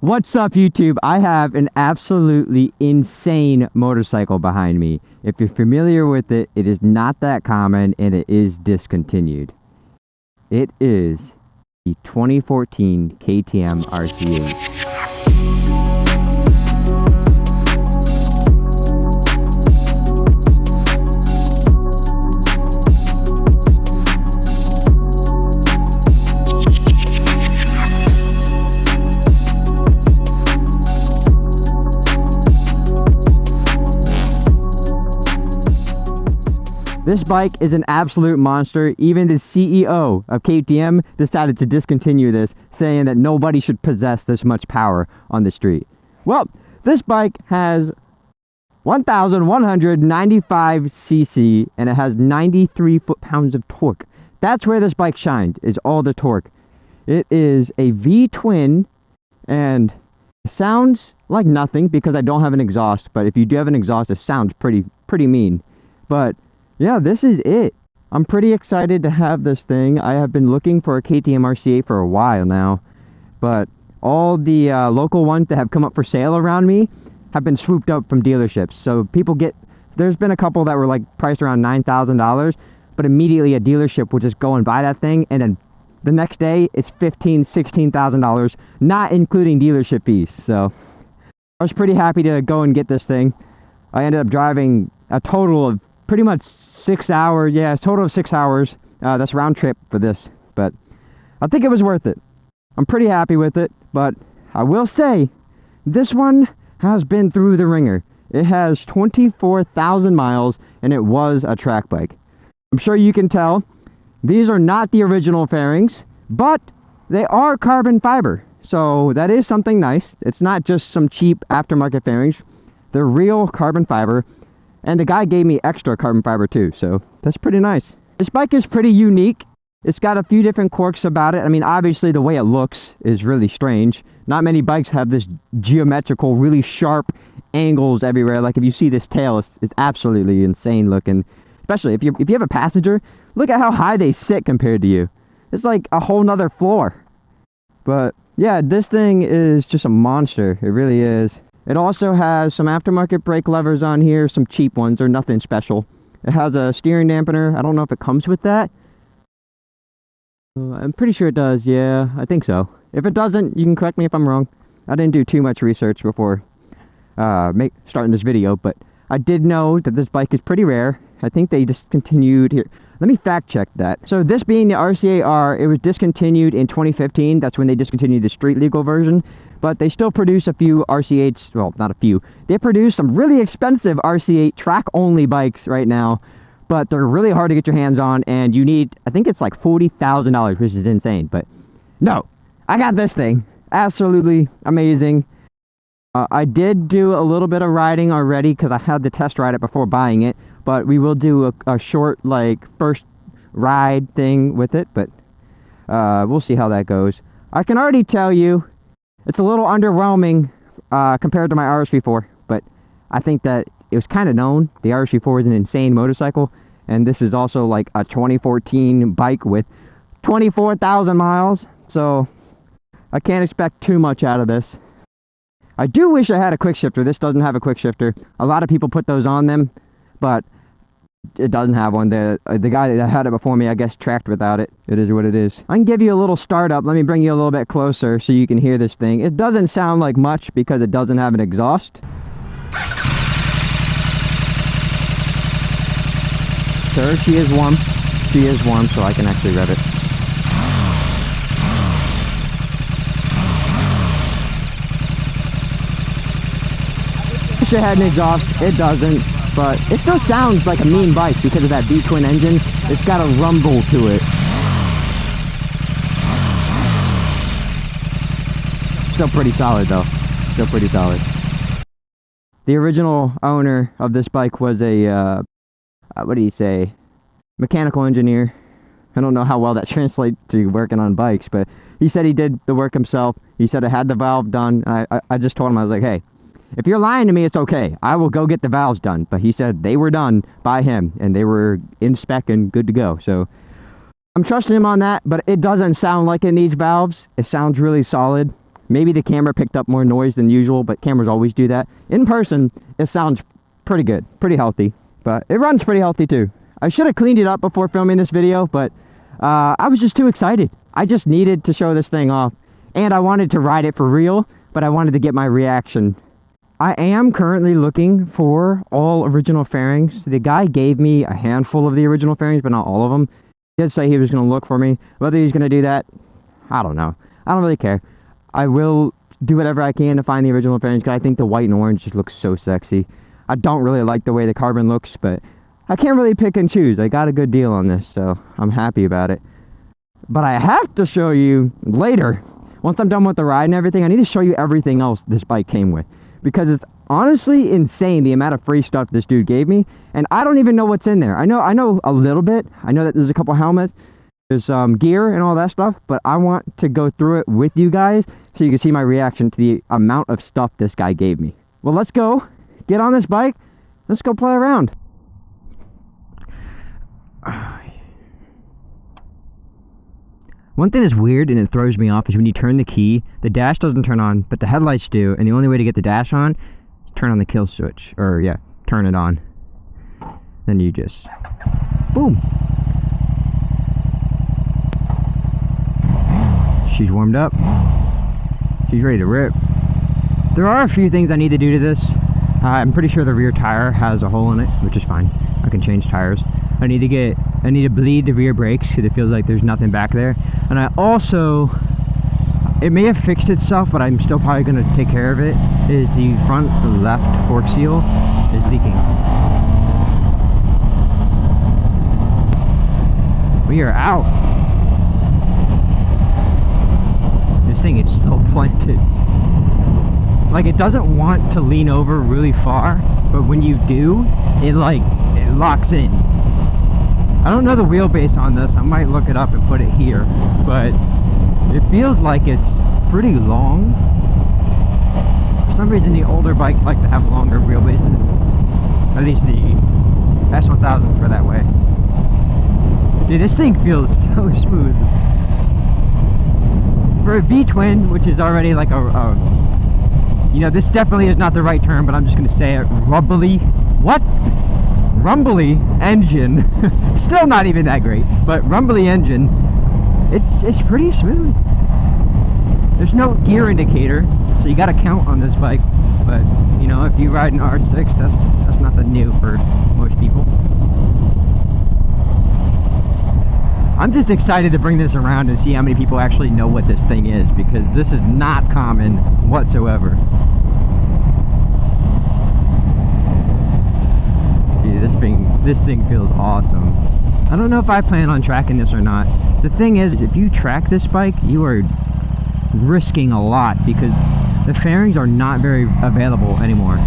What's up, YouTube? I have an absolutely insane motorcycle behind me. If you're familiar with it, it is not that common and it is discontinued. It is the 2014 KTM RC8. This bike is an absolute monster. Even the CEO of KTM decided to discontinue this, saying that nobody should possess this much power on the street. Well, this bike has 1,195 cc and it has 93 foot-pounds of torque. That's where this bike shined, is all the torque. It is a V-twin and it sounds like nothing because I don't have an exhaust, but if you do have an exhaust, it sounds pretty mean. But yeah, this is it. I'm pretty excited to have this thing. I have been looking for a KTM RC8 for a while now, but all the local ones that have come up for sale around me have been swooped up from dealerships. So people there's been a couple that were like priced around $9,000, but immediately a dealership will just go and buy that thing, and then the next day it's $15,000–$16,000, not including dealership fees. So I was pretty happy to go and get this thing. I ended up driving a total of pretty much 6 hours. Yeah, a total of 6 hours. That's round trip for this, but I think it was worth it. I'm pretty happy with it, but I will say this one has been through the ringer. It has 24,000 miles and it was a track bike. I'm sure you can tell these are not the original fairings, but they are carbon fiber, so that is something nice. It's not just some cheap aftermarket fairings. They're real carbon fiber. And the guy gave me extra carbon fiber too, so that's pretty nice. This bike is pretty unique. It's got a few different quirks about it. I mean, obviously the way it looks is really strange. Not many bikes have this geometrical, really sharp angles everywhere. Like if you see this tail, it's absolutely insane looking. Especially if you have a passenger, look at how high they sit compared to you. It's like a whole nother floor. But yeah, this thing is just a monster. It really is. It also has some aftermarket brake levers on here, some cheap ones, or nothing special. It has a steering dampener. I don't know if it comes with that. I'm pretty sure it does, yeah, I think so. If it doesn't, you can correct me if I'm wrong. I didn't do too much research before starting this video, but I did know that this bike is pretty rare. I think they discontinued here. Let me fact check that. So this being the RC8R, it was discontinued in 2015. That's when they discontinued the street legal version. But they still produce a few RC8s, well, not a few. They produce some really expensive RC8 track-only bikes right now, but they're really hard to get your hands on, and you need, I think it's like $40,000, which is insane. But no, I got this thing. Absolutely amazing. I did do a little bit of riding already because I had to test ride it before buying it, but we will do a short, like, first ride thing with it, but we'll see how that goes. I can already tell you it's a little underwhelming compared to my RS4, but I think that it was kind of known. The RS4 is an insane motorcycle, and this is also like a 2014 bike with 24,000 miles, so I can't expect too much out of this. I do wish I had a quick shifter. This doesn't have a quick shifter. A lot of people put those on them, but it doesn't have one. The guy that had it before me, I guess, tracked without it. It is what it is. I can give you a little startup. Let me bring you a little bit closer so you can hear this thing. It doesn't sound like much because it doesn't have an exhaust. Sure, she is warm. She is warm, so I can actually rev it. I wish it had an exhaust. It doesn't. But it still sounds like a mean bike because of that V-twin engine. It's got a rumble to it. Still pretty solid though. Still pretty solid. The original owner of this bike was a, what do you say? Mechanical engineer. I don't know how well that translates to working on bikes, but he said he did the work himself. He said it had the valve done. I just told him, I was like, hey, if you're lying to me, it's okay. I will go get the valves done. But he said they were done by him, and they were in spec and good to go. So I'm trusting him on that, but it doesn't sound like it needs valves. It sounds really solid. Maybe the camera picked up more noise than usual, but cameras always do that. In person, it sounds pretty good, pretty healthy, but it runs pretty healthy too. I should have cleaned it up before filming this video, but I was just too excited. I just needed to show this thing off, and I wanted to ride it for real, but I wanted to get my reaction. I am currently looking for all original fairings. The guy gave me a handful of the original fairings, but not all of them. He did say he was going to look for me. Whether he's going to do that, I don't know. I don't really care. I will do whatever I can to find the original fairings, because I think the white and orange just looks so sexy. I don't really like the way the carbon looks, but I can't really pick and choose. I got a good deal on this, so I'm happy about it. But I have to show you later, once I'm done with the ride and everything, I need to show you everything else this bike came with. Because it's honestly insane the amount of free stuff this dude gave me, and I don't even know what's in there. I know a little bit. I know that there's a couple helmets, there's gear and all that stuff, but I want to go through it with you guys so you can see my reaction to the amount of stuff this guy gave me. Well, let's go get on this bike. Let's go play around. One thing that's weird and it throws me off is when you turn the key, the dash doesn't turn on, but the headlights do, and the only way to get the dash on is turn on the kill switch, or yeah, turn it on. Then you just, boom. She's warmed up. She's ready to rip. There are a few things I need to do to this. I'm pretty sure the rear tire has a hole in it, which is fine. I can change tires. I need to bleed the rear brakes because it feels like there's nothing back there. And I also, it may have fixed itself, but I'm still probably going to take care of it, is the front left fork seal is leaking. We are out. This thing is so planted. Like, it doesn't want to lean over really far, but when you do, it locks in. I don't know the wheelbase on this. I might look it up and put it here, but it feels like it's pretty long. For some reason, the older bikes like to have longer wheelbases. At least the S1000s were that way. Dude, this thing feels so smooth. For a V-twin, which is already like you know, this definitely is not the right term, but I'm just going to say it, rumbly engine. Still not even that great, but rumbly engine, it's pretty smooth. There's no gear indicator, so you got to count on this bike. But you know, if you ride an R6, that's nothing new for most people. I'm just excited to bring this around and see how many people actually know what this thing is, because this is not common whatsoever. Dude, this thing feels awesome. I don't know if I plan on tracking this or not. The thing is, if you track this bike, you are risking a lot because the fairings are not very available anymore.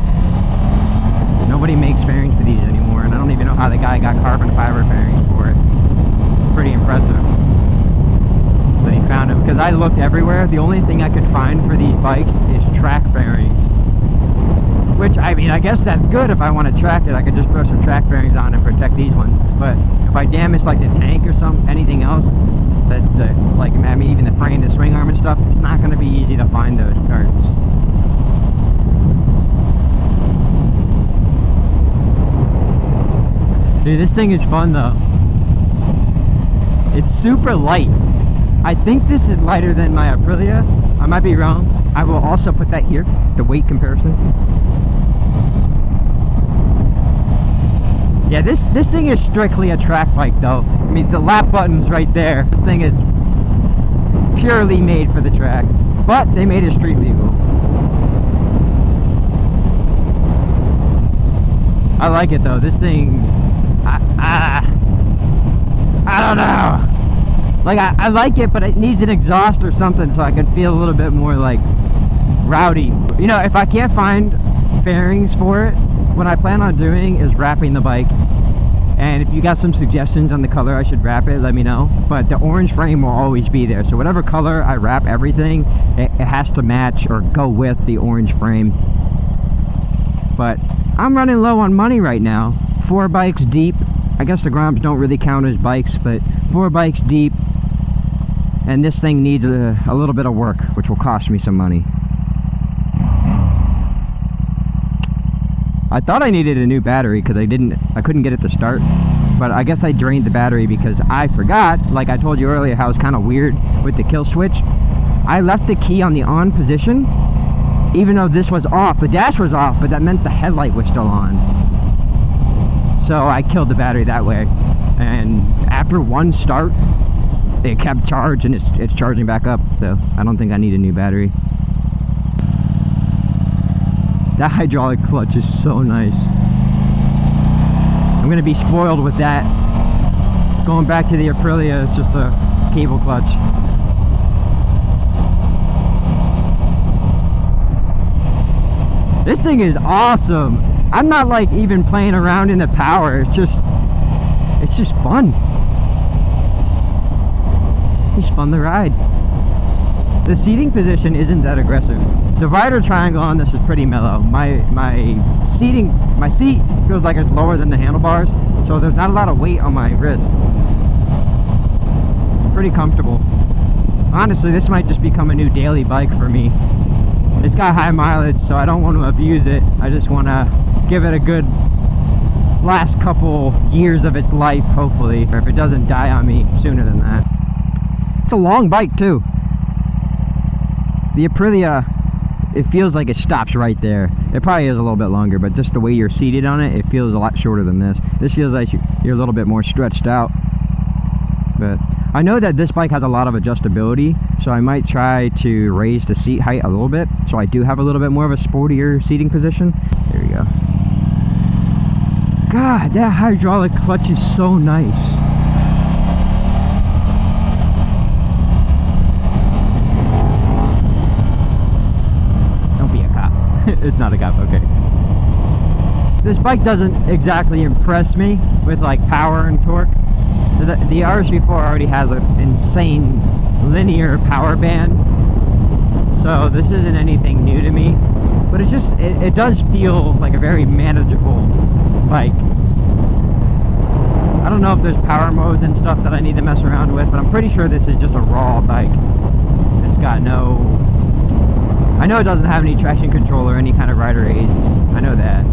Nobody makes fairings for these anymore, and I don't even know how the guy got carbon fiber fairings for it. Pretty impressive that he found them, because I looked everywhere. The only thing I could find for these bikes is track fairings, which, I mean, I guess that's good. If I want to track it, I could just throw some track fairings on and protect these ones. But if I damage like the tank or anything else, that's like, I mean, even the frame, the swing arm and stuff, it's not going to be easy to find those parts. Dude, this thing is fun though. It's super light. I think this is lighter than my Aprilia. I might be wrong. I will also put that here, the weight comparison. Yeah, this thing is strictly a track bike though. I mean, the lap button's right there. This thing is purely made for the track, but they made it street legal. I like it though. This thing, I don't know. Like, I like it, but it needs an exhaust or something so I can feel a little bit more like rowdy. You know, if I can't find fairings for it, what I plan on doing is wrapping the bike. And if you got some suggestions on the color I should wrap it, let me know. But the orange frame will always be there. So whatever color I wrap everything, it has to match or go with the orange frame. But I'm running low on money right now. 4 bikes deep. I guess the Groms don't really count as bikes, but 4 bikes deep. and this thing needs a little bit of work, which will cost me some money. I thought I needed a new battery because I couldn't get it to start, but I guess I drained the battery because I forgot, like I told you earlier, how it's kind of weird with the kill switch. I left the key on the on position, even though this was off. The dash was off, but that meant the headlight was still on. So I killed the battery that way, and after one start, it kept charged, and it's charging back up, so I don't think I need a new battery. That hydraulic clutch is so nice. I'm gonna be spoiled with that. Going back to the Aprilia, it's just a cable clutch. This thing is awesome. I'm not like even playing around in the power. It's just fun. It's fun to ride. The seating position isn't that aggressive. The rider triangle on this is pretty mellow. My seat feels like it's lower than the handlebars, so there's not a lot of weight on my wrist. It's pretty comfortable. Honestly, this might just become a new daily bike for me. It's got high mileage, so I don't want to abuse it. I just want to give it a good last couple years of its life, hopefully, or if it doesn't die on me sooner than that. It's a long bike too. The Aprilia, it feels like it stops right there. It probably is a little bit longer, but just the way you're seated on it, it feels a lot shorter than this. This feels like you're a little bit more stretched out. But I know that this bike has a lot of adjustability, so I might try to raise the seat height a little bit, so I do have a little bit more of a sportier seating position. There we go. God, that hydraulic clutch is so nice. It's not a cop, okay. This bike doesn't exactly impress me with like power and torque. The RC8R already has an insane linear power band, so this isn't anything new to me, but it does feel like a very manageable bike. I don't know if there's power modes and stuff that I need to mess around with, but I'm pretty sure this is just a raw bike. It's got no... I know it doesn't have any traction control or any kind of rider aids. I know that.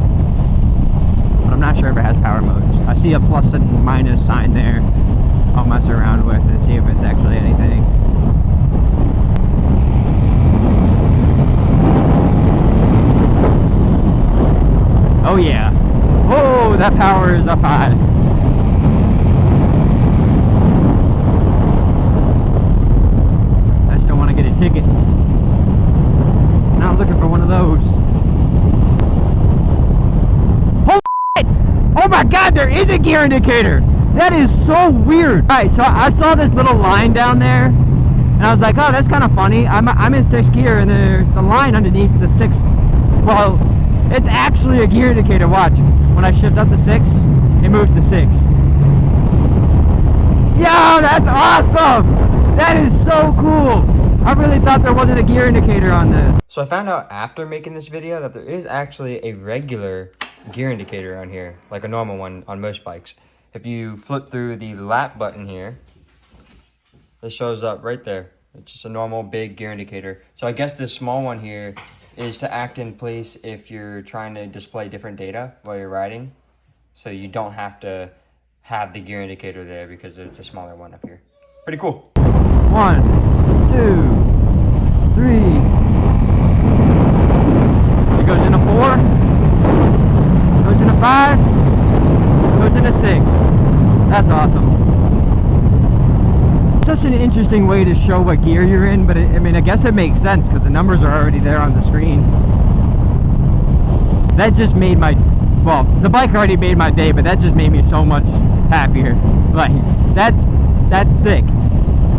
But I'm not sure if it has power modes. I see a plus and minus sign there. I'll mess around with and see if it's actually anything. Oh yeah. Whoa, that power is up high. I just don't want to get a ticket. Looking for one of those. Oh my god, there is a gear indicator. That is so weird. Alright, so I saw this little line down there, and I was like, oh, that's kind of funny. I'm in 6th gear, and there's a line underneath the 6th. Well, it's actually a gear indicator. Watch. When I shift up to 6, it moves to 6. Yo, that's awesome. That is so cool. I really thought there wasn't a gear indicator on this. So I found out after making this video that there is actually a regular gear indicator on here, like a normal one on most bikes. If you flip through the lap button here, it shows up right there. It's just a normal big gear indicator. So I guess this small one here is to act in place if you're trying to display different data while you're riding. So you don't have to have the gear indicator there because it's a smaller one up here. Pretty cool. 1, 2, 3. It goes into 4, goes into 5, goes into 6. That's awesome. Such an interesting way to show what gear you're in, but I mean, I guess it makes sense because the numbers are already there on the screen. That just made my, well, the bike already made my day, but that just made me so much happier. Like, that's sick.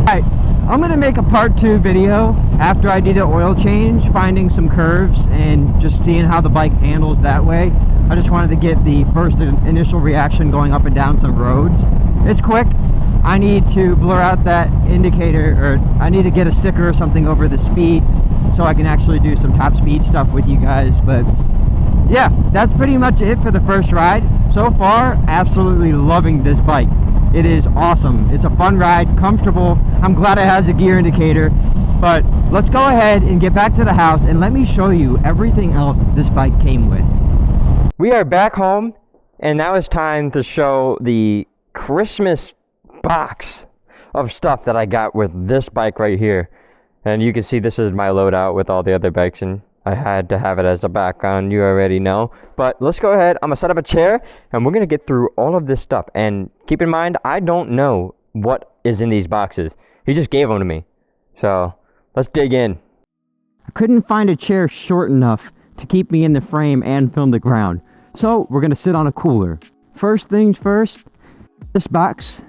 Alright, I'm gonna make a part 2 video after I did an oil change, finding some curves and just seeing how the bike handles that way. I just wanted to get the first initial reaction going up and down some roads. It's quick. I need to blur out that indicator, or I need to get a sticker or something over the speed so I can actually do some top speed stuff with you guys. But yeah, that's pretty much it for the first ride. So far, absolutely loving this bike. It is awesome. It's a fun ride, comfortable. I'm glad it has a gear indicator. But let's go ahead and get back to the house and let me show you everything else this bike came with. We are back home, and now it's time to show the Christmas box of stuff that I got with this bike right here. And you can see this is my loadout with all the other bikes, and I had to have it as a background, you already know. But let's go ahead, I'm gonna set up a chair and we're gonna get through all of this stuff. And keep in mind, I don't know what is in these boxes. He just gave them to me. So let's dig in. I couldn't find a chair short enough to keep me in the frame and film the ground. So we're gonna sit on a cooler. First things first, this box,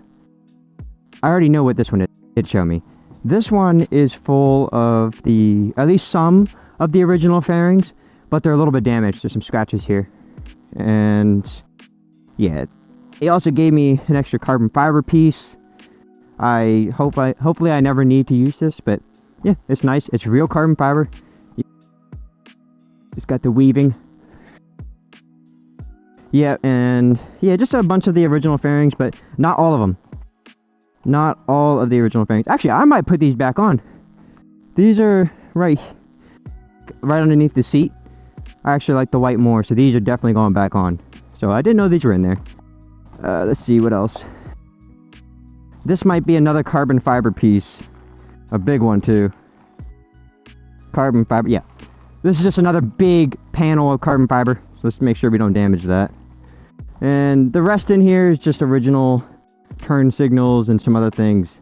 I already know what this one is. It showed me. This one is full of at least some of the original fairings, but they're a little bit damaged. There's some scratches here. And yeah, he also gave me an extra carbon fiber piece. Hopefully I never need to use this, but yeah, it's nice. It's real carbon fiber. It's got the weaving. Yeah, and yeah, just a bunch of the original fairings, but not all of them. Not all of the original fairings. Actually, I might put these back on. These are right underneath the seat. I actually like the white more, so these are definitely going back on. So I didn't know these were in there. Let's see what else. This might be another carbon fiber piece. A big one too. Carbon fiber, yeah. This is just another big panel of carbon fiber. So let's make sure we don't damage that. And the rest in here is just original turn signals and some other things.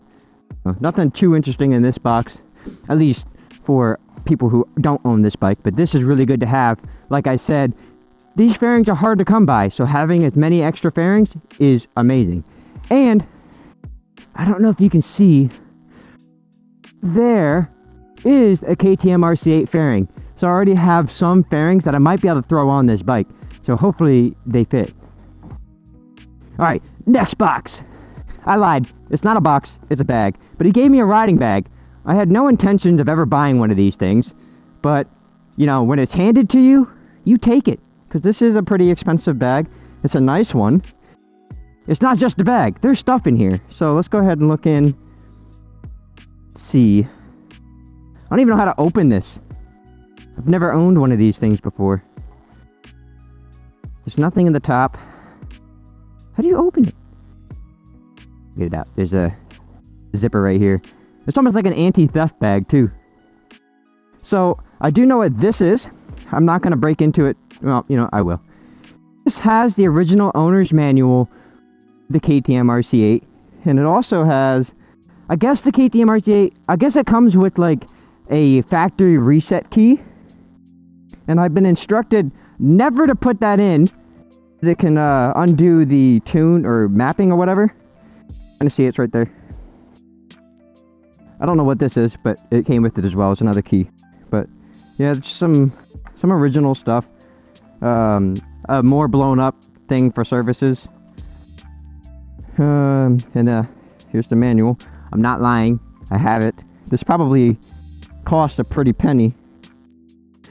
Nothing too interesting in this box, at least for people who don't own this bike, but this is really good to have. Like I said, these fairings are hard to come by, so having as many extra fairings is amazing. And I don't know if you can see, there is a KTM RC8 fairing. So I already have some fairings that I might be able to throw on this bike. So hopefully they fit. Alright, next box. I lied. It's not a box, it's a bag. But he gave me a riding bag. I had no intentions of ever buying one of these things. But, you know, when it's handed to you, you take it. Because this is a pretty expensive bag. It's a nice one. It's not just a bag. There's stuff in here. So let's go ahead and look in. Let's see. I don't even know how to open this. I've never owned one of these things before. There's nothing in the top. How do you open it? Get it out. There's a zipper right here. It's almost like an anti-theft bag too. So I do know what this is. I'm not going to break into it. Well, you know, I will. This has the original owner's manual, the KTM RC8. And it also has, I guess the KTM RC8, I guess it comes with like a factory reset key. And I've been instructed never to put that in. It can undo the tune or mapping or whatever. Trying to see, it's right there. I don't know what this is, but it came with it as well. It's another key. But yeah, it's some original stuff. A more blown up thing for services. And here's the manual. I'm not lying. I have it. This probably cost a pretty penny.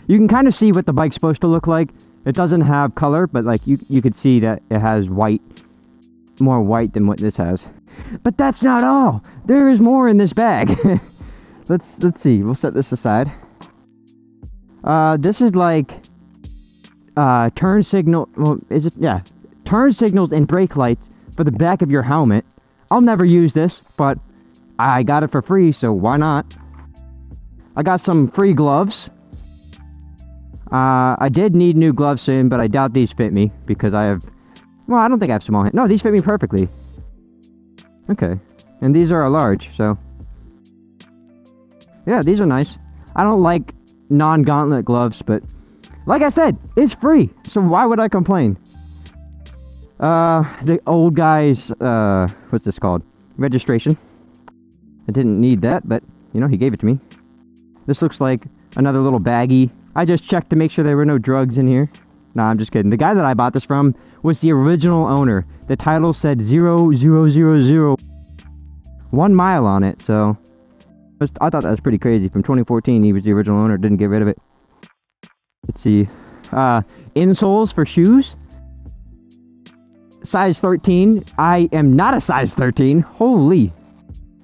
You can kind of see what the bike's supposed to look like. It doesn't have color, but like you could see that it has white, more white than what this has. But that's not all. There is more in this bag. Let's see. We'll set this aside. This is like turn signal. Well, is it? Yeah, turn signals and brake lights for the back of your helmet. I'll never use this, but I got it for free, so why not? I got some free gloves. I did need new gloves soon, but I doubt these fit me because I have, well, I don't think I have small hands. No, these fit me perfectly. Okay. And these are a large, so. Yeah, these are nice. I don't like non-gauntlet gloves, but like I said, it's free, so why would I complain? The old guy's, what's this called? Registration. I didn't need that, but, you know, he gave it to me. This looks like another little baggie. I just checked to make sure there were no drugs in here. Nah, I'm just kidding. The guy that I bought this from was the original owner. The title said 0,000 1 mile on it, so I thought that was pretty crazy. From 2014, he was the original owner, didn't get rid of it. Let's see. Insoles for shoes. size 13. I am not a size 13. Holy.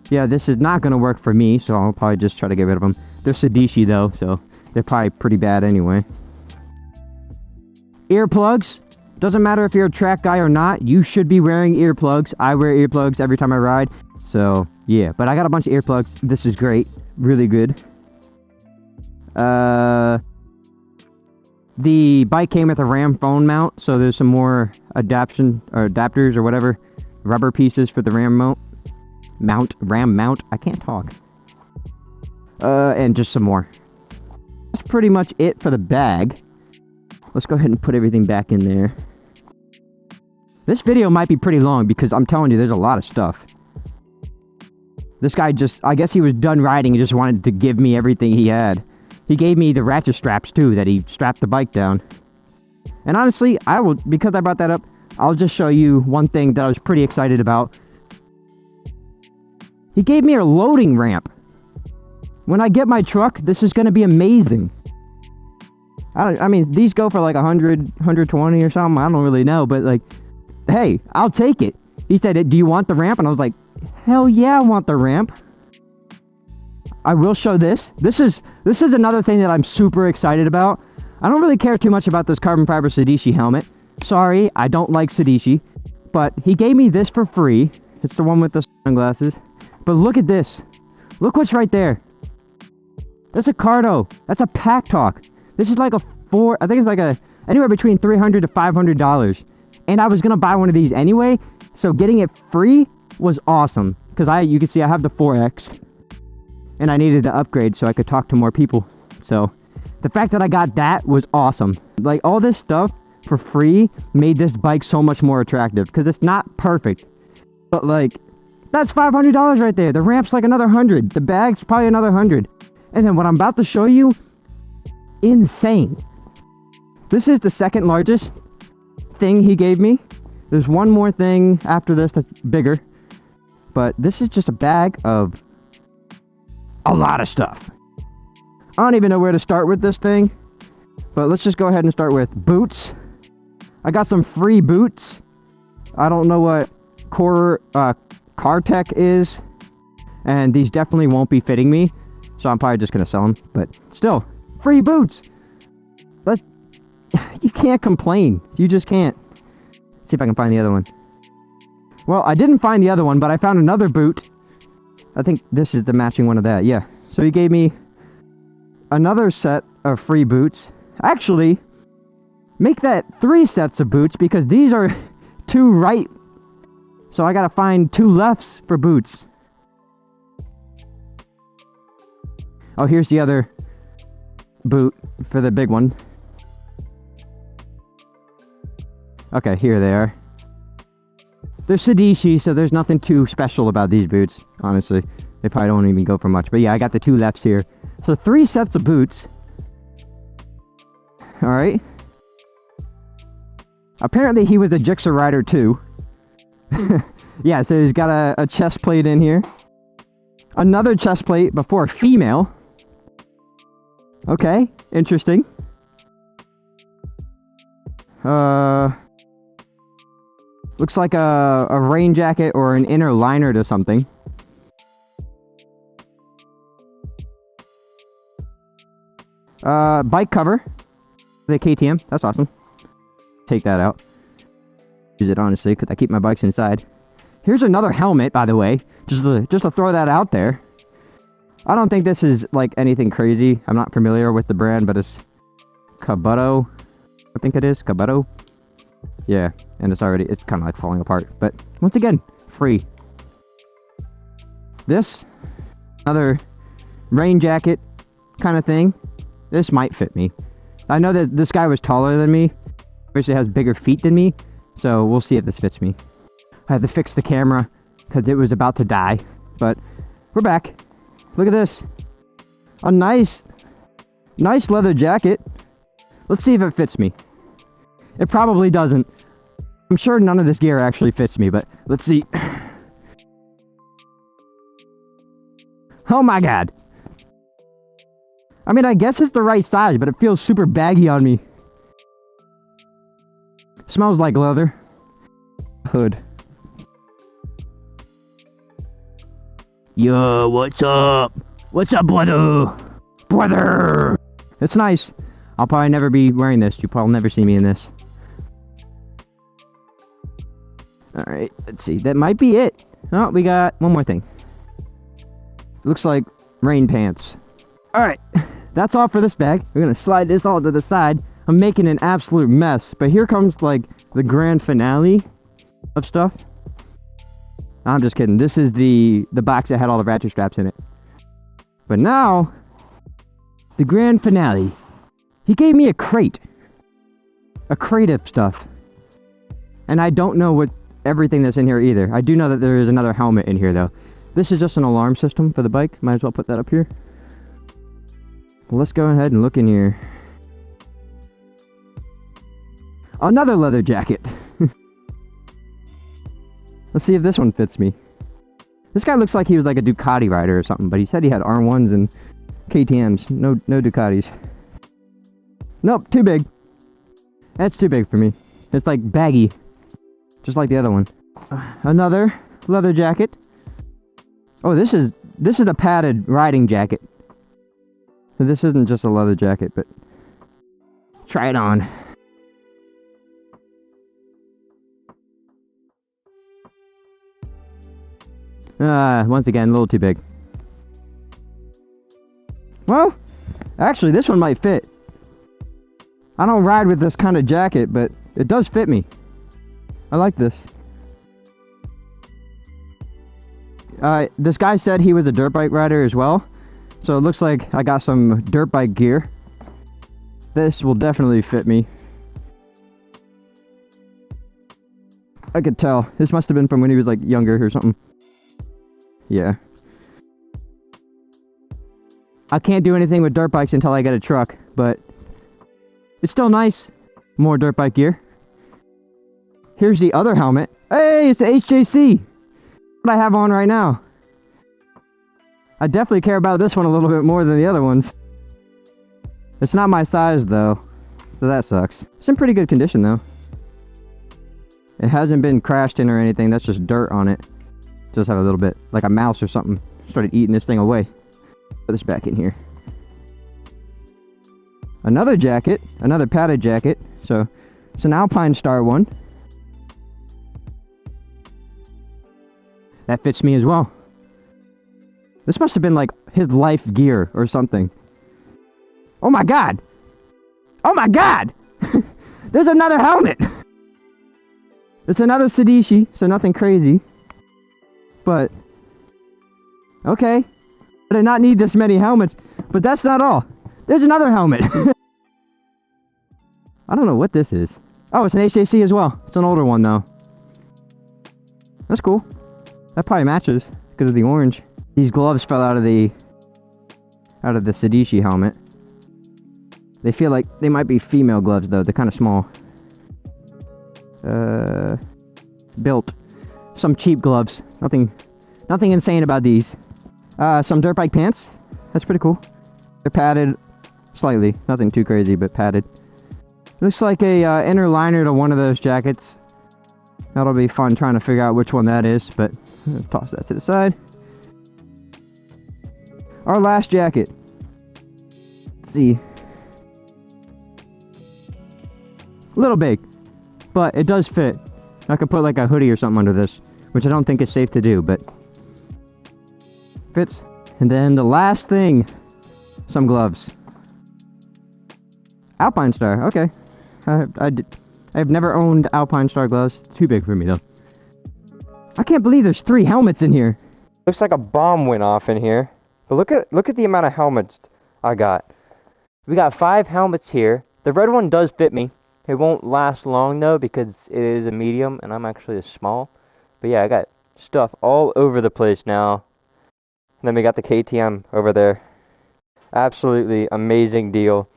Yeah, this is not going to work for me, so I'll probably just try to get rid of them. They're Sadishi, though, so they're probably pretty bad anyway. Earplugs. Doesn't matter if you're a track guy or not, you should be wearing earplugs. I wear earplugs every time I ride, so yeah. But I got a bunch of earplugs. This is great. Really good. The bike came with a RAM phone mount, so there's some more adapters or whatever, rubber pieces for the RAM mount. I can't talk. And just some more. That's pretty much it for the bag. Let's go ahead and put everything back in there. This video might be pretty long because I'm telling you, there's a lot of stuff. This guy I guess he was done riding and just wanted to give me everything he had. He gave me the ratchet straps too, that he strapped the bike down. And honestly, because I brought that up, I'll just show you one thing that I was pretty excited about. He gave me a loading ramp. When I get my truck, this is going to be amazing. I mean, these go for like 100, 120 or something. I don't really know, but like, hey, I'll take it. He said, do you want the ramp? And I was like, hell yeah, I want the ramp. I will show this. This is another thing that I'm super excited about. I don't really care too much about this carbon fiber Sadishi helmet. Sorry, I don't like Sadishi. But he gave me this for free. It's the one with the sunglasses. But look at this. Look what's right there. That's a Cardo. That's a Pack Talk. This is like I think it's like anywhere between $300 to $500. And I was gonna buy one of these anyway, so getting it free was awesome. Because you can see I have the 4X. And I needed to upgrade so I could talk to more people. So the fact that I got that was awesome. Like, all this stuff for free made this bike so much more attractive. Because it's not perfect. But like, that's $500 right there. The ramp's like another 100. The bag's probably another 100. And then what I'm about to show you, insane. This is the second largest thing he gave me. There's one more thing after this that's bigger. But this is just a bag of a lot of stuff. I don't even know where to start with this thing. But let's just go ahead and start with boots. I got some free boots. I don't know what Cartech is. And these definitely won't be fitting me. So I'm probably just going to sell them. But still, free boots. But you can't complain. You just can't. Let's see if I can find the other one. Well, I didn't find the other one, but I found another boot. I think this is the matching one of that. Yeah. So he gave me another set of free boots. Actually, make that 3 sets of boots because these are 2 right. So I got to find 2 lefts for boots. Oh, here's the other boot for the big one. Okay, here they are. They're Sadishi, so there's nothing too special about these boots, honestly. They probably don't even go for much. But yeah, I got the 2 lefts here. So 3 sets of boots. Alright. Apparently he was a Gixxer rider too. Yeah, so he's got a chest plate in here. Another chest plate before female. Okay, interesting. Looks like a rain jacket or an inner liner to something. Bike cover. The KTM. That's awesome. Take that out. Use it honestly, because I keep my bikes inside. Here's another helmet, by the way. Just to throw that out there. I don't think this is like anything crazy. I'm not familiar with the brand, but it's Kabuto. I think it is Kabuto. Yeah, and it's kind of like falling apart. But once again, free. This, another rain jacket kind of thing. This might fit me. I know that this guy was taller than me. Obviously has bigger feet than me. So we'll see if this fits me. I had to fix the camera because it was about to die. But we're back. Look at this. A nice leather jacket. Let's see if it fits me. It probably doesn't. I'm sure none of this gear actually fits me, but let's see. Oh my god. I mean, I guess it's the right size, but it feels super baggy on me. Smells like leather. Hood. Yo, what's up? What's up, brother? Brother! It's nice. I'll probably never be wearing this. You'll probably never see me in this. Alright, let's see. That might be it. Oh, we got one more thing. Looks like rain pants. Alright, that's all for this bag. We're gonna slide this all to the side. I'm making an absolute mess. But here comes, like, the grand finale of stuff. I'm just kidding. This is the box that had all the ratchet straps in it. But now, the grand finale. He gave me a crate. A crate of stuff. And I don't know what everything that's in here either. I do know that there is another helmet in here, though. This is just an alarm system for the bike. Might as well put that up here. Well, let's go ahead and look in here. Another leather jacket. Let's see if this one fits me. This guy looks like he was like a Ducati rider or something, but he said he had R1s and KTMs. No Ducatis. Nope, too big. That's too big for me. It's like baggy. Just like the other one. Another leather jacket. Oh, this is a padded riding jacket. So this isn't just a leather jacket, but try it on. Once again, a little too big. Well, actually, this one might fit. I don't ride with this kind of jacket, but it does fit me. I like this. This guy said he was a dirt bike rider as well. So it looks like I got some dirt bike gear. This will definitely fit me. I could tell. This must have been from when he was like younger or something. Yeah. I can't do anything with dirt bikes until I get a truck, but it's still nice. More dirt bike gear. Here's the other helmet. Hey, it's the HJC. What I have on right now. I definitely care about this one a little bit more than the other ones. It's not my size though, so that sucks. It's in pretty good condition though. It hasn't been crashed in or anything. That's just dirt on it. Just have a little bit, like a mouse or something, started eating this thing away. Put this back in here. Another jacket, another padded jacket. So it's an Alpine Star one. That fits me as well. This must have been like his life gear or something. Oh my god! Oh my god! There's another helmet! It's another Sedici, so nothing crazy. But okay, I did not need this many helmets, but that's not all. There's another helmet. I don't know what this is. Oh, it's an HJC as well. It's an older one though. That's cool. That probably matches because of the orange. These gloves fell out of the Sedici helmet. They feel like they might be female gloves though. They're kind of small. Built. Some cheap gloves. Nothing insane about these. Some dirt bike pants. That's pretty cool. They're padded slightly. Nothing too crazy, but padded. Looks like a inner liner to one of those jackets. That'll be fun trying to figure out which one that is, but toss that to the side. Our last jacket. Let's see. A little big, but it does fit. I could put like a hoodie or something under this, which I don't think is safe to do, but fits. And then the last thing, some gloves. Alpine Star, okay. I've never owned Alpine Star gloves. It's too big for me though. I can't believe there's 3 helmets in here. Looks like a bomb went off in here. But look at the amount of helmets I got. We got 5 helmets here. The red one does fit me. It won't last long though because it is a medium and I'm actually a small. But yeah, I got stuff all over the place now. And then we got the KTM over there. Absolutely amazing deal.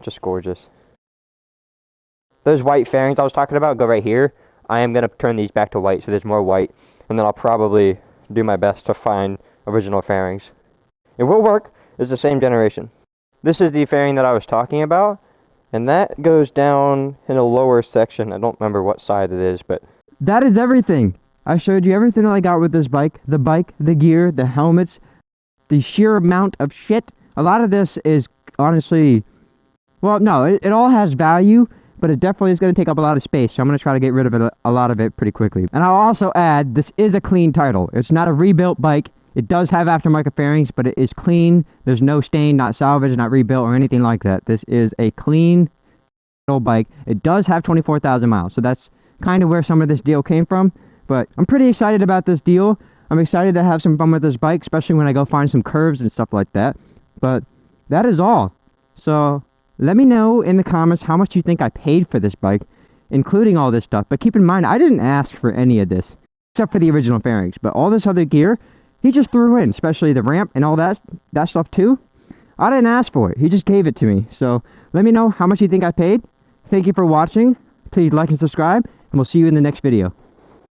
Just gorgeous. Those white fairings I was talking about go right here. I am going to turn these back to white so there's more white. And then I'll probably do my best to find original fairings. It will work. It's the same generation. This is the fairing that I was talking about. And that goes down in a lower section. I don't remember what side it is, but that is everything. I showed you everything that I got with this bike. The bike, the gear, the helmets, the sheer amount of shit. A lot of this is honestly, well, no, it all has value, but it definitely is going to take up a lot of space, so I'm going to try to get rid of it, a lot of it pretty quickly. And I'll also add, this is a clean title. It's not a rebuilt bike. It does have aftermarket fairings, but it is clean. There's no stain, not salvaged, not rebuilt, or anything like that. This is a clean bike. It does have 24,000 miles, so that's kind of where some of this deal came from. But I'm pretty excited about this deal. I'm excited to have some fun with this bike, especially when I go find some curves and stuff like that. But that is all. So let me know in the comments how much you think I paid for this bike, including all this stuff. But keep in mind, I didn't ask for any of this, except for the original fairings. But all this other gear, he just threw in, especially the ramp and all that stuff too. I didn't ask for it. He just gave it to me. So let me know how much you think I paid. Thank you for watching. Please like and subscribe, and we'll see you in the next video.